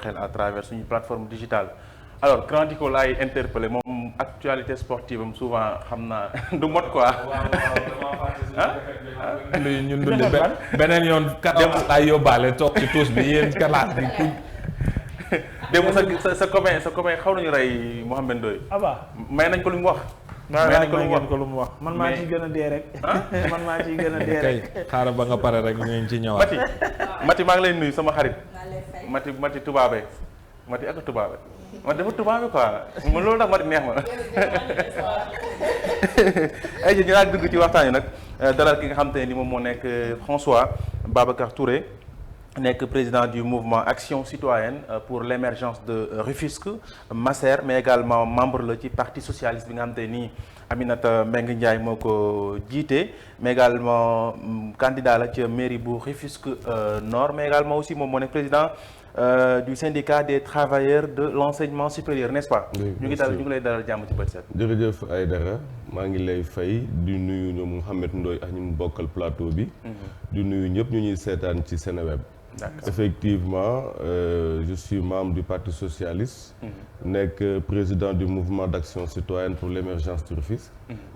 xel à travers suñu plateforme digitale. Alors Grand Dico laay interpellé moom actualité sportive am souvent xam naa du mot quoi. ñun du beneen yoon kalaas laay yóbbaale toog ci tuus bi yéen kalaas bi ku. démb sa copain xaw nañu rey Mouhamed Ndoye. may nañ ko lu mu wax. may nañ ko lu mu wax man maa ciy gën a dee rek. man maa ciy gën a dee rek. xaaral ba nga pare rek ñu ci ñëwaat. Mati maa ngi lay nuyu sama xarit. Mati tubaabe Mati ak tubaabe. man dafa tubaabe quoi man loolu tax Mati neex ma. ay ñu daal dugg ci waxtaan yi nag dalal ki nga xam te ne ni moom moo nekk François Babacar Touré. nekk président du mouvement Action Citoyenne pour l'émergence de Rufisque Masser mais également membre la ci parti socialiste bi nga xam te nii Aminata Mbengue Ndiaye moo ko jiite mais également candidat la ci mairie bu Rufisque Nord mais également aussi moom moo nekk président du syndicat des travailleurs de l'enseignement supérieur n'est-ce pas. ñu ngi lay dalal jàmm ci bët set. jërëjëf Aïdara maa ngi lay fay di nuyu ñoom Mouhamed Ndoye ak ñu mu bokkal plateau bi. di nuyu ñëpp ñu ñuy seetaan ci Seneweb. Effectivement, je suis membre du Parti socialiste, nekk président du mouvement d'action citoyenne pour l'émergence du Rufisque,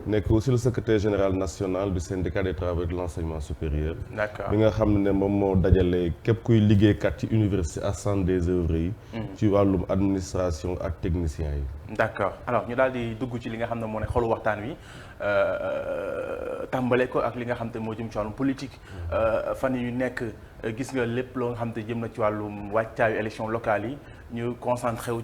nekk aussi le secrétaire général national du syndicat des travailleurs de l'enseignement supérieur. D'accord. bi nga xam ne moom moo dajale képp kuy liggéeykat ci université ak centre des œuvres yi. ci wàllum administration ak techniciens yi. D'accord alors ñu daal di dugg ci li nga xam ne moo ne xolu waxtaan wi tàmbale ko ak li nga xam te moo jëm ci wàllum politique fan yu nekk gis nga lépp loo nga xam te jëm na ci wàllum wàccaayu élection locale yi ñu concentré wu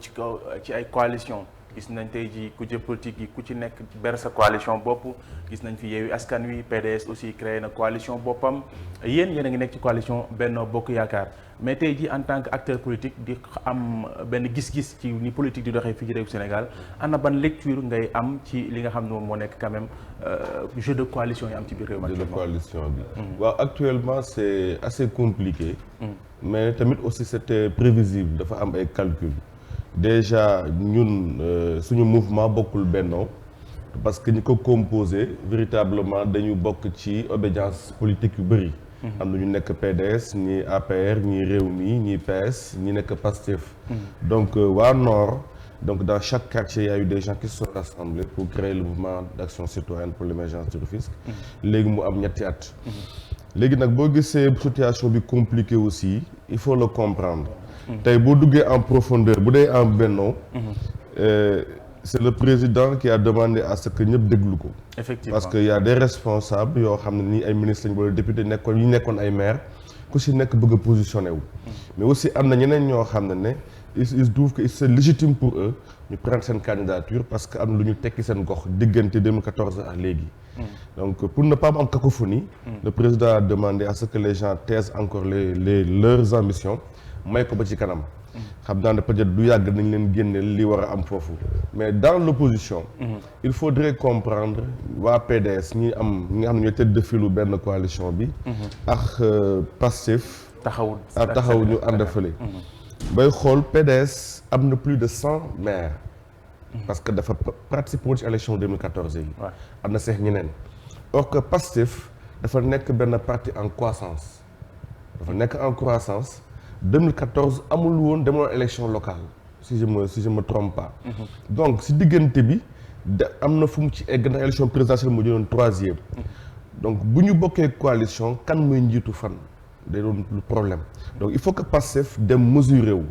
ci ay coalition gis nañ tey ji ku jë politique yi ku ci nekk ber sa coalition bopp gis nañ fi Yewwi Askan Wi PDS aussi créé na coalition boppam yéen a ngi nekk ci coalition Benno Bokk Yaakaar mais tey ji en tant que acteur politique di am benn gis-gis ci ni politique di doxee fii ci réew Sénégal ana ban lecture ngay am ci li nga xam ne moom moo nekk quand même jeu de coalition yi am ci biir réew mi. jeu de coalition bi. waaw actuellement c'est assez compliqué. mais tamit aussi c'était prévisible dafa am ay calcul. déjà ñun suñu mouvement bokkul Benno parce que ñi ko composé véritablement dañu bokk ci obédience politique yu bëri. am na ñu nekk PDS ñi APR ñi Rewmi ñi PS ñi nekk Pastef. donc waa Nord donc dans chaque quartier il y a eu des gens qui se sont rassemblés pour créer le mouvement d'action citoyenne pour l'émergence du Rufisque. léegi mu am ñetti at. léegi nag boo gisee situation bi compliquée aussi il faut le comprendre. tey boo duggee en profondeur bu dee en Benno c'est le président qui a demandé à ce que ñëpp déglu ko. Effectivement. parce que y a des responsables yoo xam ne nii ay ministres lañu wala député nekkoon ay maire ku si nekk bëgg a positionné wu. mais aussi am na ñeneen ñoo xam ne il trouve que c'est légitime pour eux ñu prendre seen candidature parce que am na lu ñu tekki seen gox diggante 2014 ak léegi. donc pour ne pas am cacophonie. le président a demandé à ce que les gens taisent encore leurs ambitions. may ko ba ci kanam. xam naa ne peut-être du yàgg nañ leen génneel li war a am foofu. mais dans l'opposition. il faudrait comprendre waa PDS ñi nga xam ne ñooy tête de file benn coalition bi. ak Pastef. taxaw ñu ànd fële. bay xool PDS am na plus de 100 maires. parce que dafa participer ci élection 2014 yi. am na seex ñeneen. or que Pastef dafa nekk benn parti en croissance. 2014 amul woon demoon élection locale si je me trompe pas. donc si diggante bi am na fu mu ci egg na élection présidentielle mu jëloon 3e. donc bu ñu bokkee coalition kan mooy njiitu fan day doon lu problème donc il faut que Pastef dem mesurer wu.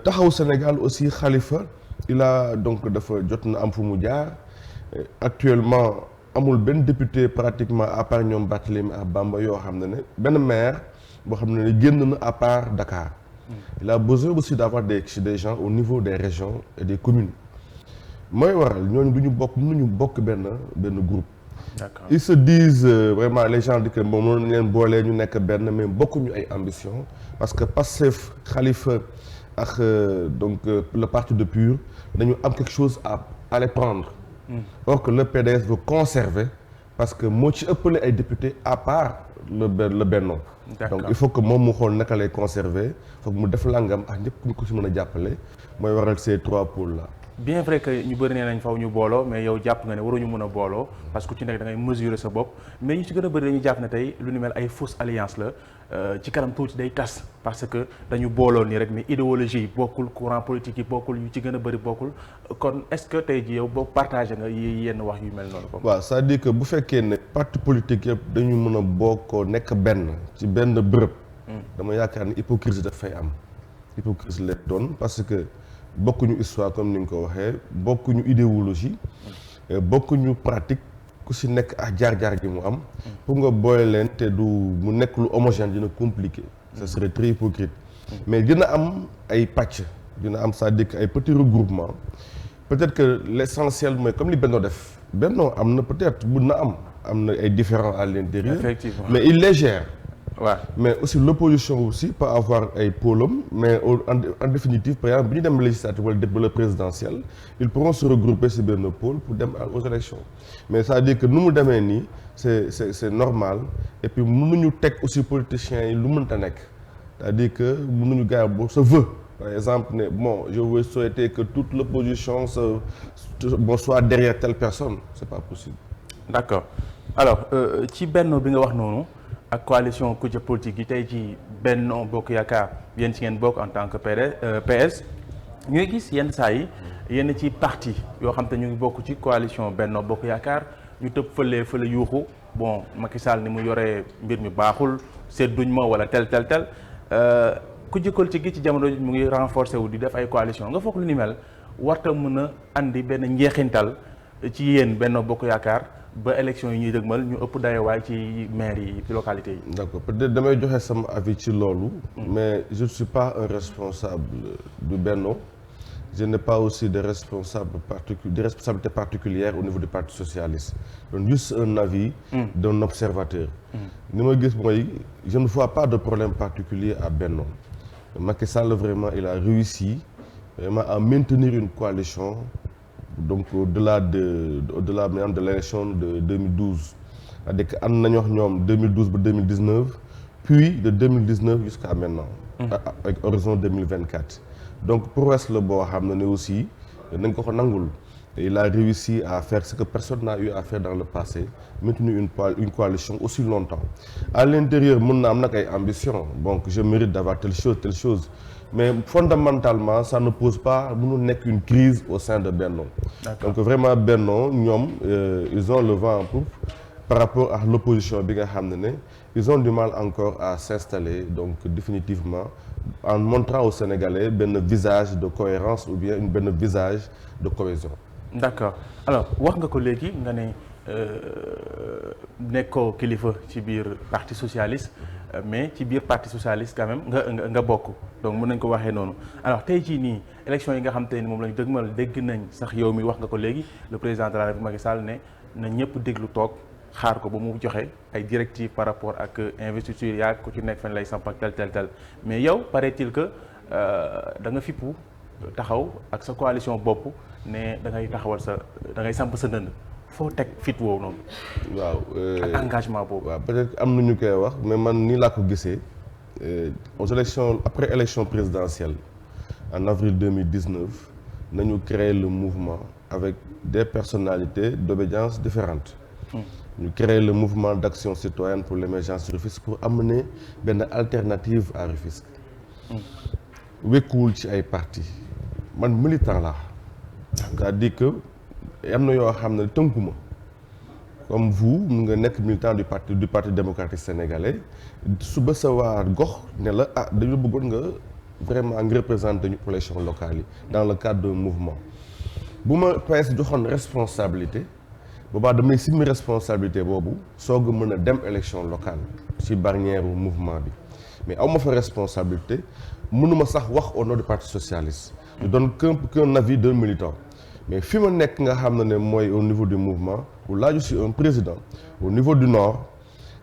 taxaw Sénégal aussi Khalifa il a donc dafa jot na am fu mu jaar actuellement amul benn député pratiquement à part ñoom Barthélémy ak Bamba yoo xam ne benn maire. boo xam ne génn na à part Dakar. il a besoin aussi d'avoir des gens au niveau des régions et des communes. mooy waral ñooñu du ñu bokk mënuñu bokk benn groupe. D'accord. ils se disent vraiment les gens di que moom noonu leen boolee ñu nekk benn mais bokkuñu ay ambition parce que Pastef Khalifa ak donc le parti de PUR dañu am quelque chose à les prendre. or que le PDS veut conserver parce que moo ci ëppale ay députés à part le Benno. donc il faut que moom mu xool naka lay conserver foog mu def langam ak ñëpp ñu ko si mën a jàppale mooy waral ces 3 pôles là. bien vrai que ñu bëri nee nañ faw ñu booloo mais yow jàpp nga ne waruñu mën a booloo parce que ku ci nekk da ngay mesurer sa bopp mais ñu ci gën a bëri dañuy jàpp ne tey lu ni mel ay fausse alliance la ci kanam tuuti day tas parce que dañu booloon ni rek ni idéologie yi bokkul, courant politique yi bokkul, yu ci gën a bëri bokkul kon est-ce que tey ji yow boo partagé nga yenn wax yu mel noonu ko waaw c'est-à-dire que bu fekkee ne parti politique yëpp dañu mën a bokkoo nekk benn ci benn bërëb dama yaakaar ni hypocrisie daf fay am hypocrisie lay doon parce que bokkuñu histoire comme ni nga ko waxee bokkuñu idéologie bokkuñu pratique ku si nekk ak jaar-jaar gi mu am pour nga boole leen te du mu nekk lu homogène dina compliqué ça serait très hypocrite mais dina am ay pàcc dina am c'est-à-dire que ay petits regroupements peut-être que l'essentiel mooy comme li Benno def Benno am na peut-être mun na am na ay différends à l'intérieur effectivement mais il les gère waaw mais aussi l'opposition aussi peut avoir ay pôlam mais en définitive par exemple bi ñu dem législative wala présidentiel ils pourront se regrouper ci benn pôle pour dem aux élections mais c'est-à-dire que nu mu demee nii c'est normal et puis mënuñu teg aussi politiciens yi lu mënta nekk c'est-à-dire que mënuñu gars bo se veut par exemple ne bon je veux souhaiter que toute l'opposition soit derrière telle personne c'est pas possible. D'accord alors ci Benno bi nga wax noonu ak coalition kujje politique yi tey ci Benno Bokk Yaakaar yéen ci ngeen bokk en tant que PS ñuy gis yenn saa yi yenn ci parti yoo xam te ñu ngi bokk ci coalition Benno Bokk Yaakaar ñu tëb fële yuuxu bon Macky Sall ni mu yoree mbir mi baaxul sedduñ ma wala tel kujje politique gi ci jamono mu ngi renforcer wu di def ay coalition nga foog lu ni mel warta mën a andi benn njeexintal ci yéen Benno Bokk Yaakaar ba élection yi ñuy dëgmal ñu ëpp dayowaay ci maire yi ci localité yi. D'accord peut-être damay joxe sama avis ci loolu. mais je ne suis pas un responsable du Benno. Je n'ai pas aussi de responsabilités particulières au niveau du Parti socialiste. Donc juste un avis d'un observateur. Ni ma gis mooy je ne vois pas de problème particulier à Benno. Macky Sall vraiment il a réussi vraiment à maintenir une coalition. Donc au-delà même de l'élection de 2012 c'est-à-dire que ànd nañu wax ñoom 2012 ba 2019 puis de 2019 jusqu'à maintenant avec horizon 2024 donc prouesse la boo xam ne aussi nañ ko nangul il a réussi à faire ce que personne n'a eu à faire dans le passé maintenir une coalition aussi longtemps à l'intérieur mën na am nag ay ambition donc je mérite d'avoir telle chose mais fondamentalement ça ne pose pas mënul nekk une crise au sein de Benno. Donc vraiment Benno ñoom ils ont le vent en poupe par rapport à l'opposition bi nga xam ne ils ont du mal encore à s'installer donc définitivement en montrant aux Sénégalais benn visage de cohérence ou bien benn visage de cohésion. D'accord alors wax nga ko léegi nga ne nekkoo kilifa ci biir parti socialiste mais ci biir parti socialiste quand même nga bokk donc mën nañ ko waxee noonu alors tey jii nii élection yi nga xam te ni moom lañ dëgmal dégg nañ sax yow mi wax nga ko léegi le président de la République Macky Sall ne na ñëpp déglu toog xaar ko ba mu joxe ay directives par rapport ak investiture yaag ku ci nekk fan lay samp ak tel mais yow paraît-il que da nga fippu taxaw ak sa coalition bopp ne da ngay samp sa ndënd foo teg fit woowu noonu. waaw ak engagement boobu. waaw peut-être am na ñu koy wax mais man nii laa ko gisee aux élections après élection présidentielle en avril 2019 nañu créer le mouvement avec des personnalités d'obédience différentes. ñu créer le mouvement d'action citoyenne pour l'émergence de Rufisque pour amener benn alternative à Rufisque. wekkuwul ci ay parti man militant laa. c'est-à-dire que am na yoo xam ne tënkuma comme vous mu nga nekk militant du parti démocratique sénégalais suba sa waa gox ne la dañu bëggoon nga vraiment nga représenter ñu pour élection locale yi dans le cadre d'un mouvement bu ma PS joxoon responsabilité boobaa damay simmi responsabilité boobu soog a mën a dem élection locale ci barrière mouvement bi mais aw ma fa responsabilité mënuma sax wax au nom du parti socialiste je donne qu'un avis d'un militant mais fi ma nekk nga xam ne mooy au niveau du mouvement où là je suis un président au niveau du nord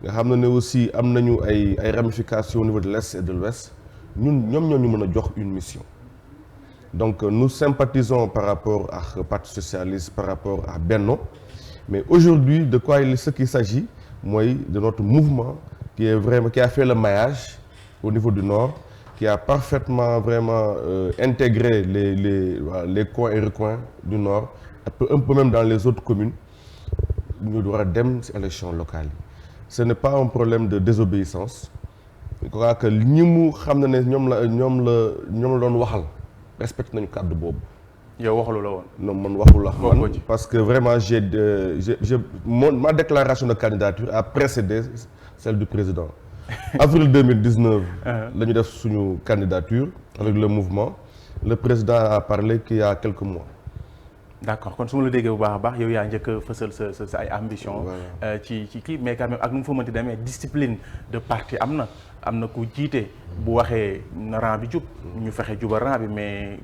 nga xam ne aussi am nañu ay ramifications au niveau de l'est et de l'ouest ñoom ñoo ñu mën a jox une mission donc nous sympathisons par rapport ak parti socialiste par rapport à Benno mais aujourd'hui de quoi ce qu'il s'agit mooy de notre mouvement qui a fait le maillage au niveau du nord qui a parfaitement vraiment intégré les coins et recoins du nord un peu même dans les autres communes ñu war a dem ci élection locale yi ce n'est pas un problème de désobéissance je crois que ñi mu xam ne ñoom la doon waxal respecté nañu kàddu boobu. yow waxalu la woon. non man waxul la man parce que vraiment ma déclaration de candidature a précédé celle du président. Avril 2019. la ñu def suñu candidature avec le mouvement. Le président a parlé qu'il y a quelques mois. D'accord kon su ma la déggee bu baax a baax yow yaa njëkk a fësal sa ay ambition ci kii mais quand même ak nu mu fa mënti demee discipline de parti am na ku jiite bu waxee na rang bi jub ñu fexe juba rang bi mais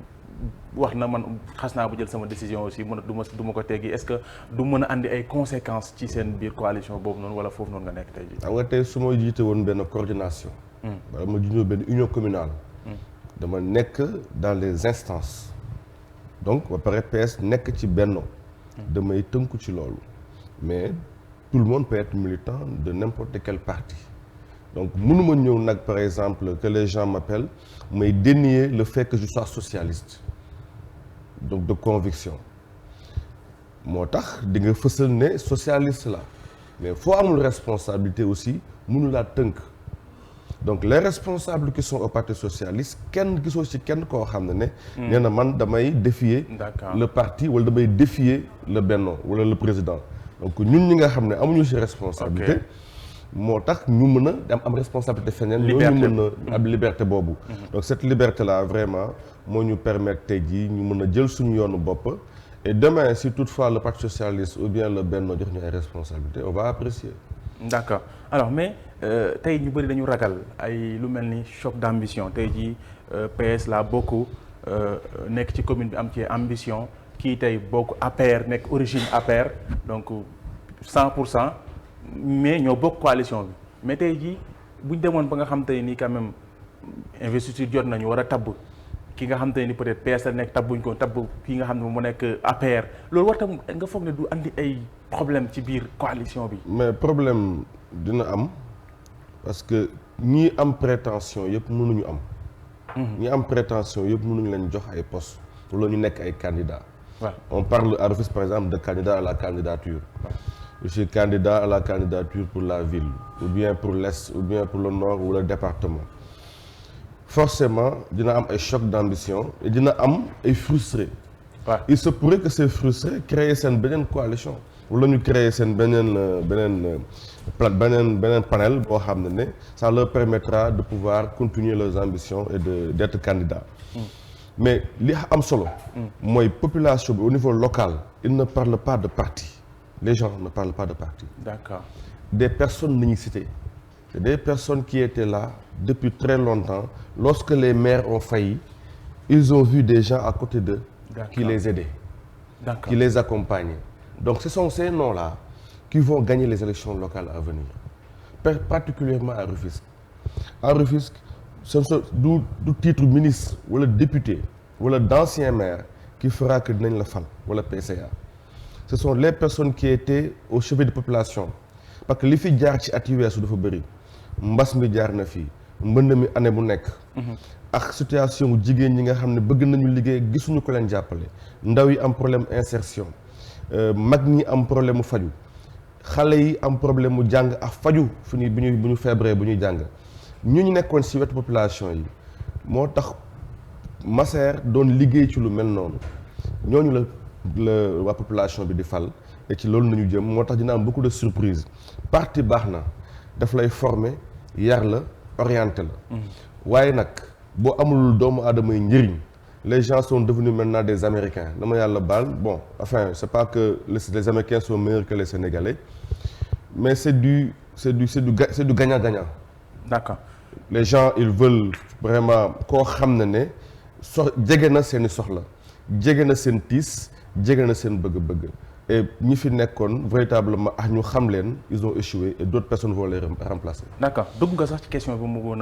wax na man xas naa bu jël sama décision aussi mën a du ma ko teggi est-ce que du mën a andi ay conséquences ci seen biir coalition boobu noonu wala foofu noonu nga nekk tey jii. xam nga tey su ma jiite woon benn coordination. wala ma jiite benn union communale. dama nekk dans les instances. donc ba pare PS nekk ci benno damay tënku ci loolu mais tout le monde peut être militant de n'importe quel parti donc mënuma ñëw nag par exemple que les gens m'appellent may dénier le fait que je sois socialiste donc de conviction moo tax di nga fësal ne socialiste la mais foo amul responsabilité aussi mënu laa tënk donc les responsables qui sont au parti socialiste kenn gisoo ci kenn koo xam ne nee na man damay défier le parti wala damay défier le Benno wala le président donc ñun ñi nga xam ne amuñu ci responsabilité moo tax ñu mën a am responsabilité feneen loolu ñu mën a am liberté boobu donc cette liberté là vraiment moo ñu permettre tey jii ñu mën a jël suñu yoonu bopp et demain si toutefois le parti socialiste ou bien le Benno jox ñu ay responsabilités on va apprécier. D'accord alors mais tey ñu bëri dañu ragal ay lu mel ni choc d'ambition tey jii PS la bokk nekk ci commune bi am ci ambition kii tey bokk APR nekk origine APR donc 100% mais ñoo bokk coalition bi mais tey jii buñ demoon ba nga xam tey nii quand même investiture jot nañu war a tabb ki nga xam te ni peut-être PS la nekk tabbuñ ko tabb ki nga xam ne mu nekk APR loolu war tam nga foog ne du andi ay problème ci biir coalition bi. mais problème dina am parce que ñi am prétention yëpp mënuñu am. ñi am prétention yëpp mënuñu leen jox ay postes wala ñu nekk ay candidats. on parle à Rufisque par exemple de candidat à la candidature. Je suis candidat à la candidature pour la ville ou bien pour l'Est ou bien pour le Nord ou le département. Forcément dina am ay choc d'ambition et dina am ay frustrés. Il se pourrait que ces frustrés créer seen beneen coalition wala ñu créer seen beneen panel boo xam ne ça leur permettra de pouvoir continuer leurs ambitions et d'être candidats. Mais li am solo mooy population bi au niveau local ils ne parlent pas de parti. Les gens ne parlent pas de parti. D'accord. Des personnes ni ñu cité c'est des personnes qui étaient là depuis très longtemps. Lorsque les maires ont failli, ils ont vu des gens à côté d'eux qui les aidaient, qui les accompagnaient. Donc ce sont ces noms-là qui vont gagner les élections locales à venir, particulièrement à Rufisque. À Rufisque, ce sont du titre ministre ou le député ou le d'ancien maire qui fera que dinañ la fal ou le PCA. Ce sont les personnes qui étaient au chevet de population parce que li fi jaar ci at yu weesu dafa bëri mbas mi jaar na fii mbënd mi année bu nekk ak situation jigéen ñi nga xam ne bëgg nañu liggéey gisuñu ko leen jàppale ndaw yi am problème insertion mag ñi am problème mu faju xale yi am problème mu jàng ak faju fu ñuy bu ñu feebaree bu ñuy jàng ñu nekkoon ci wetu population yi moo tax Massaer doon liggéey ci lu mel noonu ñooñu la waa population bi di fal et ci loolu nañu jëm moo tax dina am beaucoup de surprises parti baax na daf lay former yar la orienté la waaye nag boo amul doomu aadama yi njëriñ les gens sont devenus maintenant des Américains dama yàlla baal bon enfin c'est pas que les Américains sont meilleurs que les Sénégalais mais c'est du gagnant-gagnant. D'accord. Les gens ils veulent vraiment koo xam ne jege na seeni soxla jege na seen tiis jege na seen bëgg-bëgg et ñi fi nekkoon véritablement ñu xam leen ils ont échoué et d'autres personnes vont les remplacer. D'accord dugg nga sax ci question bi mu bëggoon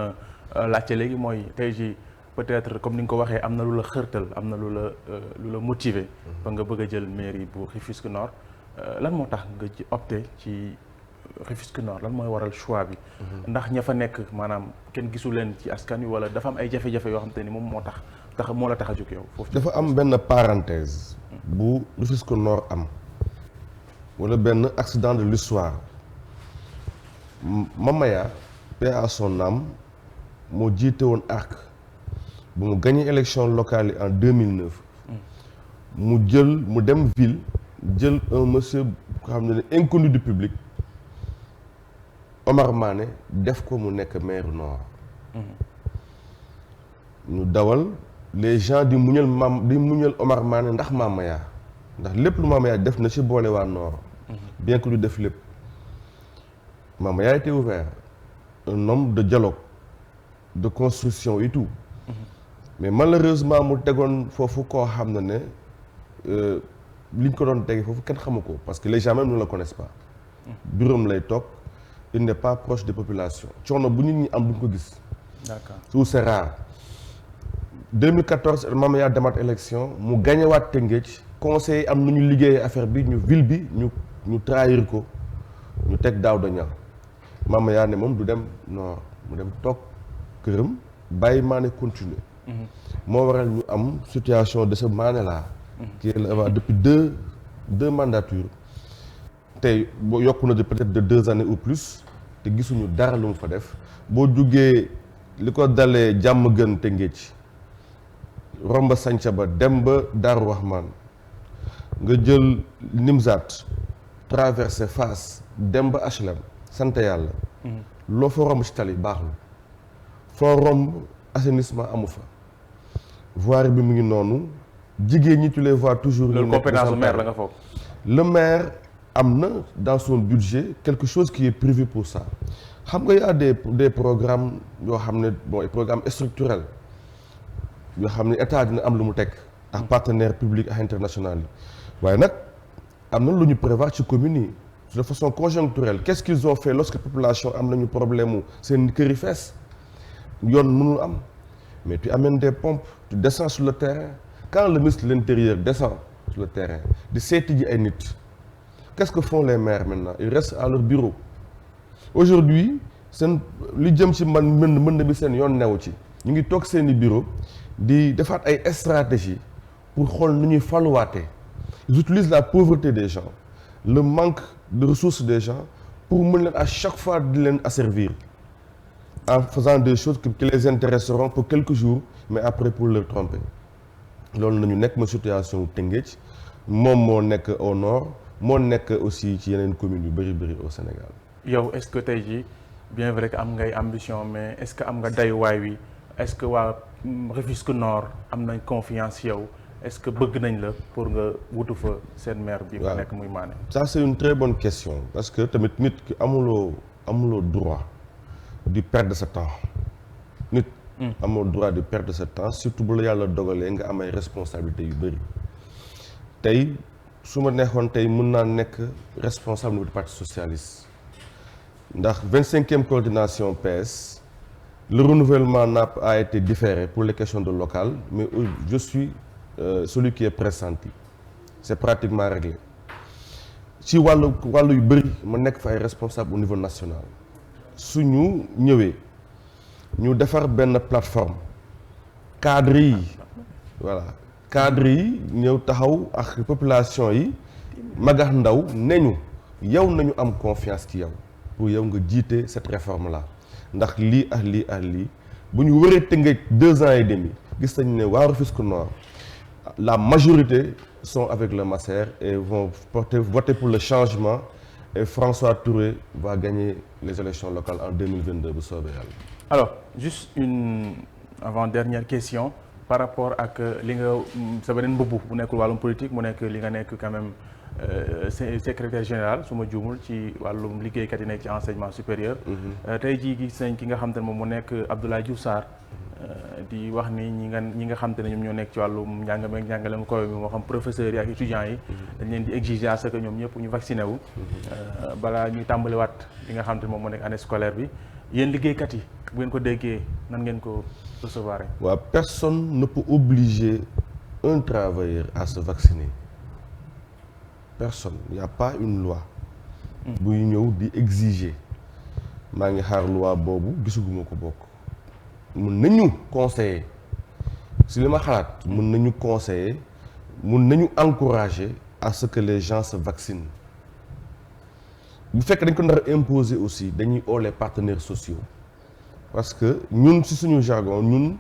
a laajte léegi mooy tey jii peut-être comme ni nga ko waxee am na lu la xërtal am na lu la motiver ba nga bëgg a jël mairie bu Rufisque Nord lan moo tax nga opté ci Rufisque Nord lan mooy waral choix bi. ndax ña fa nekk maanaam kenn gisu leen ci askan wi wala dafa am ay jafe-jafe yoo xam te ni moom moo la tax a jóg yow foofu. dafa am benn parenthèse bu Rufisque Nord am wala benn accident de l'histoire Mamaya paix à son âme moo jiite woon ARC bu mu gagné élection locale yi en 2009 mu dem ville jël un monsieur ko xam ne inconnu du public Omar Mané def ko mu nekk maire Nord ñu dawal les gens di muñal Omar Mané ndax Mamaya ndax lépp lu Mamaya def na ci boole waa Nord bien que lu def lépp Mamaya était ouvert un homme de dialogue de construction et tout mais malheureusement mu tegoon foofu koo xam ne li ñu ko doon tege foofu kenn xamu ko parce que les gens même ne le connaissent pas bureau lay toog il n'est pas proche des populations coono bu nit ñi am duñ ko gis d'accord c'est rare 2014 Mamaya demaat élection mu gañewaat Tëngéej conseil am nu ñu liggéeyee affaire bi ñu ville bi ñu trahir ko ñu teg Daouda Niang Mamaya ne moom du dem non mu dem toog këram bàyyi Mané continuer moo waral ñu am situation de ce Mané là qui est là depuis deux mandatures tey boo yokku na de peut-être de 2 années ou plus te gisuñu dara lu mu fa def boo jugee li ko dalee jàmm gën Tëngéej romba Santhiaba dem ba Darou Rahman nga jël Nimzat traversé Fass dem ba HLM sant yàlla loo fa romb ci tali baaxul foo romb assainissement amu fa voirie bi mu ngi noonu jigéen ñi tu les vois toujours. loolu compétence maire la nga foog. le maire am na dans son budget quelque chose qui est prévu pour ça xam nga y a des programmes yoo xam ne bon programmes structurels yoo xam ne état dina am lu mu teg ak partenaires publics ak internationaux yi waaye nag am na lu ñu prévoir ci communes yi de façon conjoncturelle qu'est-ce qu'ils ont fait lorsque population am nañu problème mu seen kër yi fees yoon mënul am mais tu amènes des pompes tu descends sur le terrain quand le ministre de l'Intérieur descend sur le terrain di seeti ji ay nit qu'est-ce que font les maires maintenant ils restent à leur bureau aujourd'hui seen li jëm ci mën bi seen yoon newu ci ñu ngi toog seeni bureau di defaat ay stratégie pour xool nu ñuy faluwaatee ils utilisent la pauvreté des gens le manque de ressources des gens pour mën leen à chaque fois di leen asservir en faisant des choses qui les intéresseront pour quelques jours mais après pour leur tromper loolu nañu nekk ma situation Tëngéej moom moo nekk au nord moo nekk aussi ci yeneen communes yu bëri au Sénégal. yow est-ce que tey jii bien vrai que am ngay ambition mais est-ce que am nga dayuwaay wi est-ce que waa Rufisque Nord am nañ confiance yow est-ce que bëgg nañ la pour nga wutu fa seen maire bi fa nekk muy Mané. ça c'est une très bonne question parce que tamit nit ki amuloo droit di perdre sa temps nit. amoo droit de perdre ce temps surtout bu la yàlla dogalee nga am ay responsabilités yu bëri tey su ma neexoon tey mën naa nekk responsable du parti socialiste ndax 25e coordination PS le renouvellement a été différé pour les questions de local mais je suis celui qui est pressenti c'est pratiquement réglé ci wàllu yu bëri ma nekk fa ay responsable au niveau national su ñu ñëwee ñu defar benn plateforme cadre yi voilà cadre yi ñëw taxaw ak population yi magax ndaw ne ñu yow nañu am confiance ci yow pour yow nga jiite cette réforme là ndax lii ak lii ak lii bu ñu wëree Tëngéej 2 ans et demi gis nañu ne waa Rufisque Nord la majorité sont avec le Masser et vont voter pour le changement et François Touré va gagner les élections locales en 2022 bu soobee yàlla. alors juste une avant-dernière question par rapport ak li nga sa beneen mbubb bu nekkul wàllum politique mu nekk li nga nekk quand même secrétaire général su ma juumul ci wàllum liggéeykat yi nekk ci enseignement supérieur. tey jii gis nañ ki nga xam te ne moom mu nekk Abdoulaye Diouf Sarr di wax ni ñi nga xam te ne ñoom ñoo nekk ci wàllum njàngaleem kaw mi moo xam professeurs yi ak étudiants yi dañ leen di exiger à ce que ñoom ñëpp ñu vacciné wu balaa ñuy tàmbaliwaat li nga xam te ne moom moo nekk année scolaire bi yéen liggéeykat yi bu ngeen ko déggee nan ngeen ko recevoir. waaw personne ne peut obliger un travailleur à se vacciner personne il n'y a pas une loi buy ñëw di exiger maa ngi xaar loi boobu gisuguma ko bokk mun nañu conseiller si li ma xalaat mun nañu conseiller mun nañu encourager à ce que les gens se vaccinent bu fekkee dañ ko nar a imposer aussi dañuy oo les partenaires sociaux parce que ñun ci suñu jargon ñun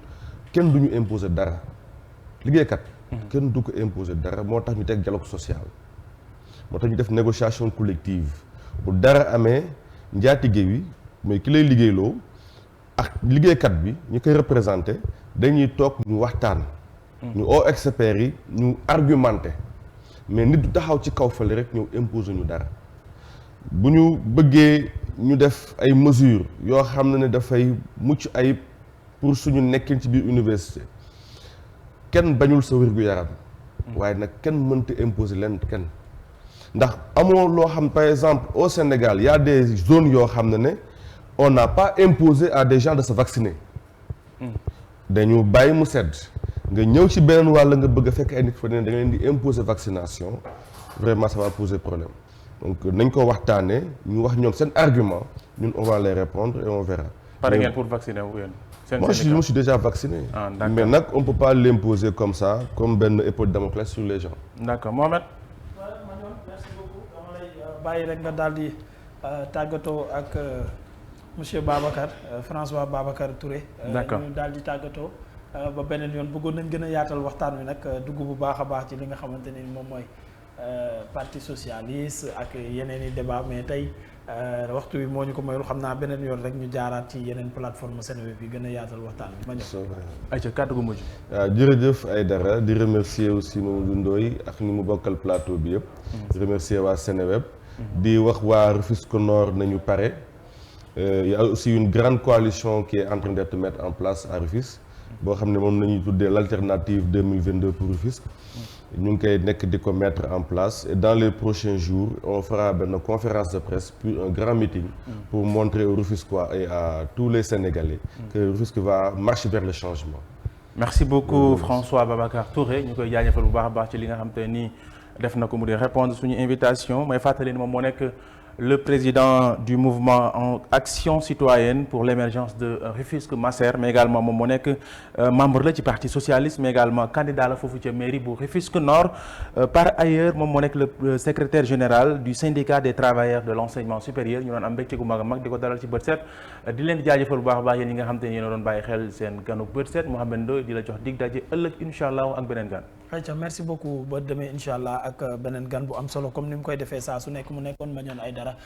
kenn du ñu imposer dara liggéeykat. kenn du ko imposer dara moo tax ñu teg dialogue social. moo tax ñu def négociation collective bu dara amee njaatige wi mais ki lay liggéeyloo ak liggéeykat bi ñu koy représenté dañuy toog ñu waxtaan. ñu oo experts yi ñu argumenté mais nit du taxaw ci kaw fale rek ñëw imposer ñu dara bu ñu bëggee ñu def ay mesures yoo xam ne dafay mucc ayib pour suñu nekkin ci biir université kenn bañul sa wér-gu-yaram waaye nag kenn mënta imposer leen kenn ndax amoo loo xam par exemple au Sénégal y a des zones yoo xam ne on n'a pas imposé à des gens de se vacciner dañu bàyyi mu sedd nga ñëw ci beneen wàll nga bëgg a fekk ay nit fa ne da nga leen di imposer vaccination vraiment ça va poser problème donc nañ ko waxtaanee ñu wax ñoom seen argument ñun on va les répondre et on verra. pare ngeen pour vacciner wu yéen. moi je me suis déjà vacciné. Ah, d'accord. Mais nag on peut pas l'imposer comme ça comme benn épée de Damoclès sur les gens. D'accord Mohamed. merci beaucoup dama lay bàyyi rek nga daal di tàggatoo ak monsieur Babacar François Babacar Touré. D'accord ñu daal di tàggatoo ba beneen yoon bëggoon nañ gën a yaatal waxtaan wi nag dugg bu baax a baax ci li nga xamante ni moom mooy parti socialiste ak yeneen i débat mais tey waxtu wi moo ñu ko mayul xam naa beneen yoon rek ñu jaaraat ci yeneen plateforme Seneweb yi gën a yaatal waxtaan bi ma ñëw. ayca kàddu gu mujj. waaw jërëjëf Aïdara di remercier aussi Mamadou Ndoye ak ñi mu bokkal plateau bi yëpp. di remercier waa Seneweb. di wax waa Rufisque Nord nañu pare. Il y a aussi une grande coalition qui est en train d'être mise en place à Rufisque. boo xam ne moom la ñuy tuddee l'alternative 2022 pour Rufisque. ñu ngi koy nekk di ko mettre en place et dans les prochains jours on fera benn conférence de presse puis un grand meeting pour montrer aux Rufisquois et à tous les Sénégalais que Rufisque va marcher vers le changement. Merci beaucoup François Babacar Touré ñu koy jaajëfal bu baax a baax ci li nga xam te nii def na ko mu di répondre suñu invitation may fàttali ni moom moo nekk le président du mouvement en action citoyenne pour l'émergence de Rufisque Masser mais également moom moo nekk membre la ci parti socialiste mais également candidat la foofu ca mairie bu Rufisque Nord par ailleurs moom moo nekk le secrétaire général du syndicat des travailleurs de l'enseignement supérieur ñu doon am mbégte gu mag a mag di ko dalal ci bët set di leen di jaajëfal bu baax a baax yéen ñi nga xam te ne yéen a doon bàyyi xel seen ganu bët set Mouhamed Ndoye di la jox dig daje ëllëg incha allah ak beneen gan. ayca merci beaucoup ba demee incha allah ak beneen gan bu am solo comme ni mu koy defee saa su nekk mu nekkoon Mbagnione Aïdara